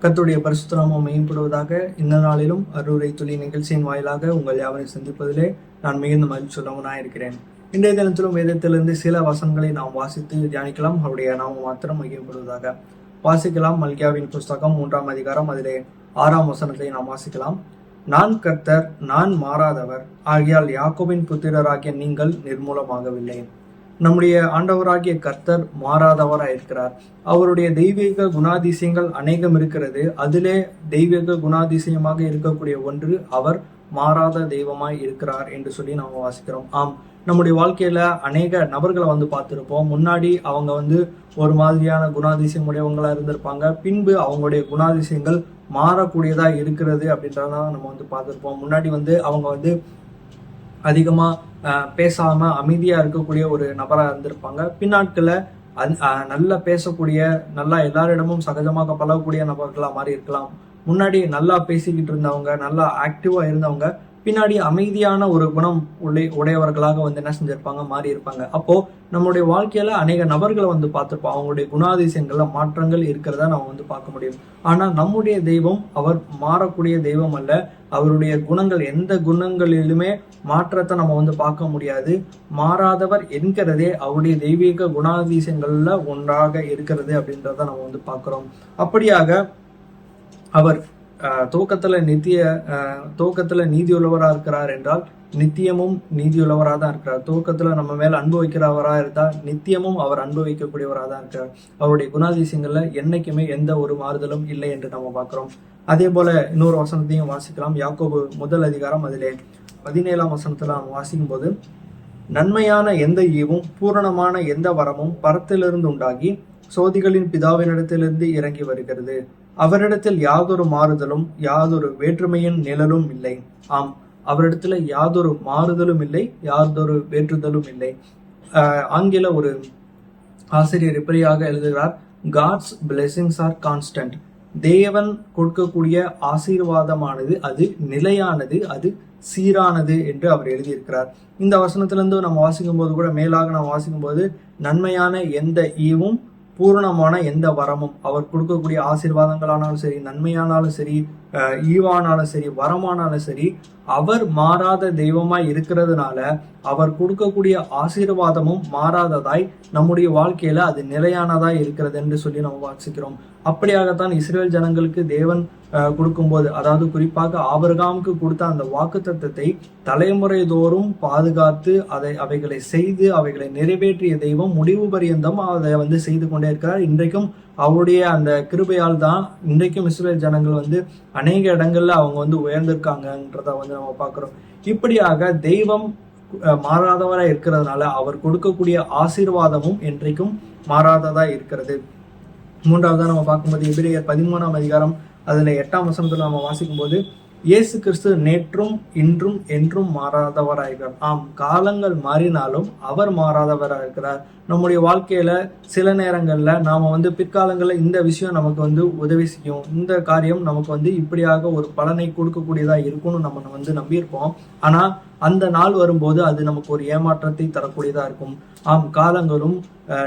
கர்த்தருடைய பரிசுத்த நாமம் மேம்படுவதாக. இந்த நாளிலும் அருளை துளி நிகழ்ச்சியின் வாயிலாக உங்கள் யாவரையும் சந்திப்பதிலே நான் மிகுந்த மகிழ்ச்சியுள்ளவனாக இருக்கிறேன். இன்றைய தினத்திலும் வேதத்திலிருந்து சில வசனங்களை நாம் வாசித்து தியானிக்கலாம். அவருடைய நாமம் மாத்திரம் மகிமைப்படுவதாக. வாசிக்கலாம். மல்கியாவின் புஸ்தகம் 3ஆம் அதிகாரம் அதிலே 6ஆம் வசனத்தை நாம் வாசிக்கலாம். நான் கர்த்தர், நான் மாறாதவர், ஆகையால் யாக்கோபின் புத்திரராகிய நீங்கள் நிர்மூலமாகவில்லை. நம்முடைய ஆண்டவராகிய கர்த்தர் மாறாதவராய் இருக்கிறார். அவருடைய தெய்வீக குணாதிசயங்கள் அநேகம் இருக்கிறது. அதிலே தெய்வீக குணாதிசயமாக இருக்கக்கூடிய ஒன்று அவர் மாறாத தெய்வமாய் இருக்கிறார் என்று சொல்லி நாம் வாசிக்கிறோம். ஆம், நம்முடைய வாழ்க்கையில அநேக நபர்களை பார்த்திருப்போம். முன்னாடி அவங்க ஒரு மாதிரியான குணாதிசயம் உடையவங்களா இருந்திருப்பாங்க. பின்பு அவங்களுடைய குணாதிசயங்கள் மாறக்கூடியதா இருக்கிறது அப்படின்றதான் நம்ம பார்த்திருப்போம். முன்னாடி அவங்க அதிகமா பேசாம அமைதியா இருக்கக்கூடிய ஒரு நபரா இருந்திருப்பாங்க. பின்னாட்கள நல்லா பேசக்கூடிய, நல்லா எல்லாரிடமும் சகஜமாக பழகக்கூடிய நபர்களா மாறி இருக்கலாம். முன்னாடி நல்லா பேசிக்கிட்டு இருந்தவங்க, நல்லா ஆக்டிவா இருந்தவங்க, பின்னாடி அமைதியான ஒரு குணம் உடையவர்களாக என்ன செஞ்சிருப்பாங்க, மாறி இருப்பாங்க. அப்போ நம்மளுடைய வாழ்க்கையில அநேக நபர்களை பார்த்திருப்போம். அவங்களுடைய குணாதிசயங்கள்ல மாற்றங்கள் இருக்கிறதா நம்ம பார்க்க முடியும். ஆனா நம்முடைய தெய்வம் அவர் மாறக்கூடிய தெய்வம் அல்ல. அவருடைய குணங்கள், எந்த குணங்களிலுமே மாற்றத்தை நம்ம பார்க்க முடியாது. மாறாதவர் என்கிறதே அவருடைய தெய்வீக குணாதிசயங்கள்ல ஒன்றாக இருக்கிறது அப்படின்றத நம்ம பார்க்கிறோம். அப்படியாக அவர் துவக்கத்துல நீதியுள்ளவரா இருக்கிறார் என்றால் நித்தியமும் நீதியுள்ளவராக தான் இருக்கிறார். துவக்கத்துல நம்ம மேல அன்பு வைக்கிறவரா இருந்தால் நித்தியமும் அவர் அன்பு வைக்கக்கூடியவராக தான் இருக்கிறார். அவருடைய குணாதிசயங்கள்ல என்னைக்குமே எந்த ஒரு மாறுதலும் இல்லை என்று நம்ம பார்க்கிறோம். அதே போல இன்னொரு வசனத்தையும் வாசிக்கலாம். யாக்கோபு 1 அதிகாரம் அதிலே 17ஆம் வசனத்துல நம்ம வாசிக்கும் போது, நன்மையான எந்த ஈவும் பூரணமான எந்த வரமும் பரத்திலிருந்து உண்டாகி சோதிகளின் பிதாவினிடத்திலிருந்து இறங்கி வருகிறது. அவரிடத்தில் யாதொரு மாறுதலும் யாதொரு வேற்றுமையின் நிழலும் இல்லை. ஆம், அவரிடத்துல யாதொரு மாறுதலும் இல்லை, யாதொரு வேற்றுதலும் இல்லை. ஆங்கில ஒரு ஆசிரியர் இப்படியாக எழுதுகிறார், காட்ஸ் பிளெஸிங்ஸ் ஆர் கான்ஸ்டன்ட். தேவன் கொடுக்கக்கூடிய ஆசீர்வாதமானது அது நிலையானது, அது சீரானது என்று அவர் எழுதியிருக்கிறார். இந்த வசனத்திலிருந்து நம்ம வாசிக்கும் போது கூட மேலாக நாம் வாசிக்கும் போது, நன்மையான எந்த ஈவும் பூரணமான எந்த வரமும், அவர் கொடுக்கக்கூடிய ஆசீர்வாதங்களானாலும் சரி, நன்மையானாலும் சரி, ஈவானாலும் சரி, வரமானாலும் சரி, அவர் மாறாத தெய்வமாய் இருக்கிறதுனால அவர் கொடுக்கக்கூடிய ஆசீர்வாதமும் மாறாததாய் நம்முடைய வாழ்க்கையில அது நிலையானதாய் இருக்கிறது என்று சொல்லி நம்ம வாசிக்கிறோம். அப்படியாகத்தான் இஸ்ரேல் ஜனங்களுக்கு தேவன் கொடுக்கும்போது, அதாவது குறிப்பாக ஆபிரகாமுக்கு கொடுத்த அந்த வாக்குத்தத்தத்தை தலைமுறை தோறும் பாதுகாத்து அவைகளை செய்து அவைகளை நிறைவேற்றிய தெய்வம் முடிவு பரியந்தம் அதை செய்து கொண்டே இருக்கிறார். இன்றைக்கும் அவருடைய அந்த கிருபையால் தான் இன்றைக்கும் இஸ்ரேல் ஜனங்கள் அநேக இடங்கள்ல அவங்க உயர்ந்திருக்காங்கன்றத நம்ம பார்க்கிறோம். இப்படியாக தெய்வம் மாறாதவரா இருக்கிறதுனால அவர் கொடுக்கக்கூடிய ஆசீர்வாதமும் என்றைக்கும் மாறாததா இருக்கிறது. மூன்றாவதா நம்ம பார்க்கும்போது எபிரேயர் 13ஆம் அதிகாரம் அதுல 8ஆம் வசனத்துல நம்ம வாசிக்கும் போது, இயேசு கிறிஸ்து நேற்றும் இன்றும் என்றும் மாறாதவராகிறார். ஆம், காலங்கள் மாறினாலும் அவர் மாறாதவராக இருக்கிறார். நம்முடைய வாழ்க்கையில சில நேரங்கள்ல நாம பிற்காலங்கள்ல இந்த விஷயம் நமக்கு உதவி செய்யும், இந்த காரியம் நமக்கு இப்படியாக ஒரு பலனை கொடுக்கக்கூடியதா இருக்கும்னு நம்ம நம்பியிருப்போம். ஆனா அந்த நாள் வரும்போது அது நமக்கு ஒரு ஏமாற்றத்தை தரக்கூடியதா இருக்கும். ஆம், காலங்களும்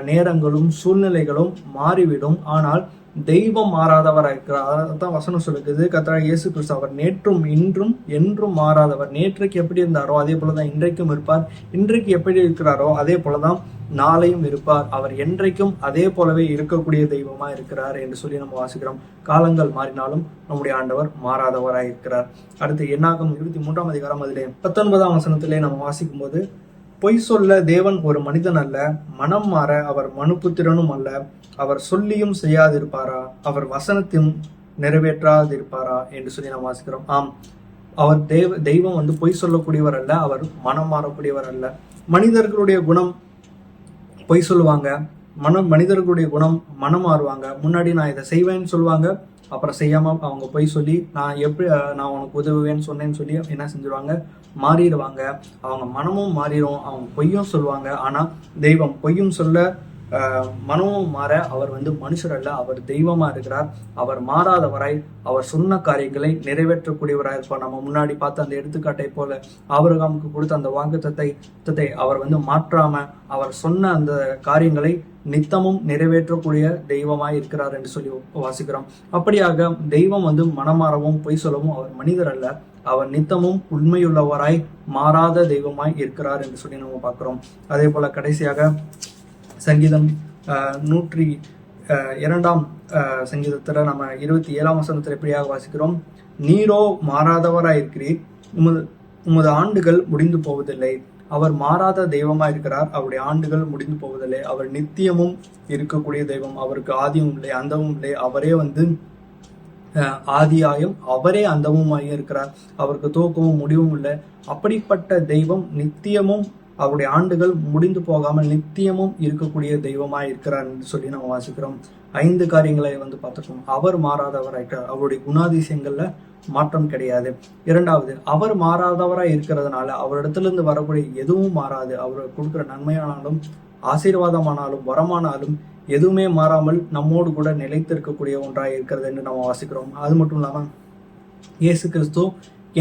நேரங்களும் சூழ்நிலைகளும் மாறிவிடும். ஆனால் தெய்வம் மாறாதவராக இருக்கிறார். அதான் வசனம் சொல்லுது, கர்த்தராகிய இயேசு கிறிஸ்து அவர் நேற்றும் இன்றும் என்றும் மாறாதவர். நேற்றைக்கு எப்படி இருந்தாரோ அதே போலதான் இன்றைக்கும் இருப்பார். இன்றைக்கு எப்படி இருக்கிறாரோ அதே போலதான் நாளையும் இருப்பார். அவர் என்றைக்கும் அதே போலவே இருக்கக்கூடிய தெய்வமா இருக்கிறார் என்று சொல்லி நம்ம வாசிக்கிறோம். காலங்கள் மாறினாலும் நம்முடைய ஆண்டவர் மாறாதவராக இருக்கிறார். அடுத்து என்னாகும் 23ஆம் அதிகாரம் அதிலே 19ஆம் வசனத்திலே நம்ம வாசிக்கும் போது, பொய் சொல்ல தேவன் ஒரு மனிதன் அல்ல, மனம் மாற அவர் மனுபுத்திரனும் அல்ல. அவர் சொல்லியும் செய்யாதிருப்பாரா, அவர் வசனத்தையும் நிறைவேற்றாதிருப்பாரா என்று சொல்லி நாம் வாசிக்கிறோம். ஆம், அவர் தெய்வம் பொய் சொல்லக்கூடியவர் அல்ல, அவர் மனம் மாறக்கூடியவர் அல்ல. மனிதர்களுடைய குணம் பொய் சொல்லுவாங்க, மனிதர்களுடைய குணம் மனம் மாறுவாங்க. முன்னாடி நான் இதை செய்வேன்னு சொல்லுவாங்க, அப்புறம் செய்யாம அவங்க பொய் சொல்லி நான் உனக்கு உதவுவேன்னு சொன்னேன்னு சொல்லி என்ன செஞ்சிருவாங்க, மாறிடுவாங்க. அவங்க மனமும் மாறிடும், அவங்க பொய்யும் சொல்லுவாங்க. ஆனா தெய்வம் பொய்யும் சொல்ல மனமும் மாற அவர் மனுஷர் அல்ல, அவர் தெய்வமா இருக்கிறார். அவர் மாறாதவராய் அவர் சொன்ன காரியங்களை நிறைவேற்றக்கூடியவராய் இருப்பார். நம்ம முன்னாடி பார்த்த அந்த எடுத்துக்காட்டை போல ஆபிரகாமுக்கு கொடுத்த அந்த வாக்குத்தத்தை அவர் மாற்றாம அவர் சொன்ன அந்த காரியங்களை நித்தமும் நிறைவேற்றக்கூடிய தெய்வமாய் இருக்கிறார் என்று சொல்லி வாசிக்கிறோம். அப்படியாக தெய்வம் மனமாறவும் பொய் சொல்லவும் அவர் மனிதர் அல்ல, அவர் நித்தமும் உண்மையுள்ளவராய் மாறாத தெய்வமாய் இருக்கிறார் என்று சொல்லி நம்ம பார்க்கிறோம். அதே போல கடைசியாக சங்கீதம் 102 சங்கீதத்துல நம்ம 27 வசனத்துல எப்படியாக வாசிக்கிறோம், நீரோ மாறாதவராய் இருக்கிறீர், உமது ஆண்டுகள் முடிந்து போவதில்லை. அவர் மாறாத தெய்வமா இருக்கிறார், அவருடைய ஆண்டுகள் முடிந்து போவதில்லை. அவர் நித்தியமும் இருக்கக்கூடிய தெய்வம், அவருக்கு ஆதியும் இல்லை அந்தமும் இல்லை. அவரே ஆதியாயும் அவரே அந்தமுமாயும் இருக்கிறார், அவருக்கு துவக்கமும் முடிவும் இல்லை. அப்படிப்பட்ட தெய்வம் நித்தியமும் அவருடைய ஆண்டுகள் முடிந்து போகாமல் நித்தியமும் இருக்கக்கூடிய தெய்வமாய் இருக்கிறார் என்று சொல்லி நம்ம வாசிக்கிறோம். 5 காரியங்களை பார்த்துக்கோம். அவர் மாறாதவராயிருக்கிறார், அவருடைய குணாதிசயங்கள்ல மாற்றம் கிடையாது. 2வது, அவர் மாறாதவராய் இருக்கிறதுனால அவரிடத்திலிருந்து வரக்கூடிய எதுவும் மாறாது. அவர் கொடுக்கிற நன்மையானாலும் ஆசீர்வாதமானாலும் வரமானாலும் எதுவுமே மாறாமல் நம்மோடு கூட நிலைத்திருக்கக்கூடிய ஒன்றாய் இருக்கிறது என்று நம்ம வாசிக்கிறோம். அது மட்டும் இல்லாம இயேசு கிறிஸ்து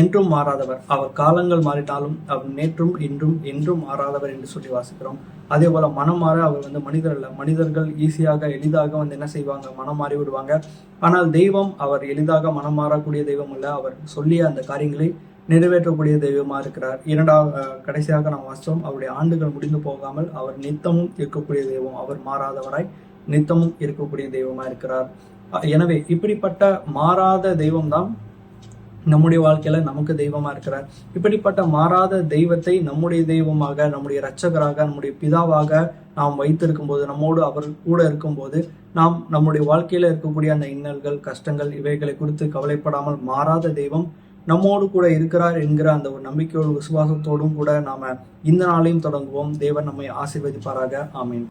என்றும் மாறாதவர், அவர் காலங்கள் மாறினாலும் அவர் நேற்றும் இன்றும் என்றும் மாறாதவர் என்று சொல்லி வாசிக்கிறோம். அதே போல மனம் மாற அவர் மனிதர் அல்ல. மனிதர்கள் ஈஸியாக எளிதாக என்ன செய்வாங்க, மனம் மாறி விடுவாங்க. ஆனால் தெய்வம் அவர் எளிதாக மனம் மாறக்கூடிய தெய்வம் அல்ல, அவர் சொல்லிய அந்த காரியங்களை நிறைவேற்றக்கூடிய தெய்வமா இருக்கிறார். கடைசியாக நாம் வாசித்தோம், அவருடைய ஆண்டுகள் முடிந்து போகாமல் அவர் நித்தமும் இருக்கக்கூடிய தெய்வம், அவர் மாறாதவராய் நித்தமும் இருக்கக்கூடிய தெய்வமா இருக்கிறார். எனவே இப்படிப்பட்ட மாறாத தெய்வம் தான் நம்முடைய வாழ்க்கையில நமக்கு தெய்வமா இருக்கிறார். இப்படிப்பட்ட மாறாத தெய்வத்தை நம்முடைய தெய்வமாக, நம்முடைய இரட்சகராக, நம்முடைய பிதாவாக நாம் வைத்திருக்கும் போது, நம்மோடு அவர் கூட இருக்கும்போது, நாம் நம்முடைய வாழ்க்கையில இருக்கக்கூடிய அந்த இன்னல்கள், கஷ்டங்கள் இவைகளை குறித்து கவலைப்படாமல் மாறாத தெய்வம் நம்மோடு கூட இருக்கிறார் என்கிற அந்த ஒரு நம்பிக்கையோடு விசுவாசத்தோடும் கூட நாம இந்த நாளையும் தொடங்குவோம். தேவன் நம்மை ஆசீர்வதிப்பாராக. ஆமீன்.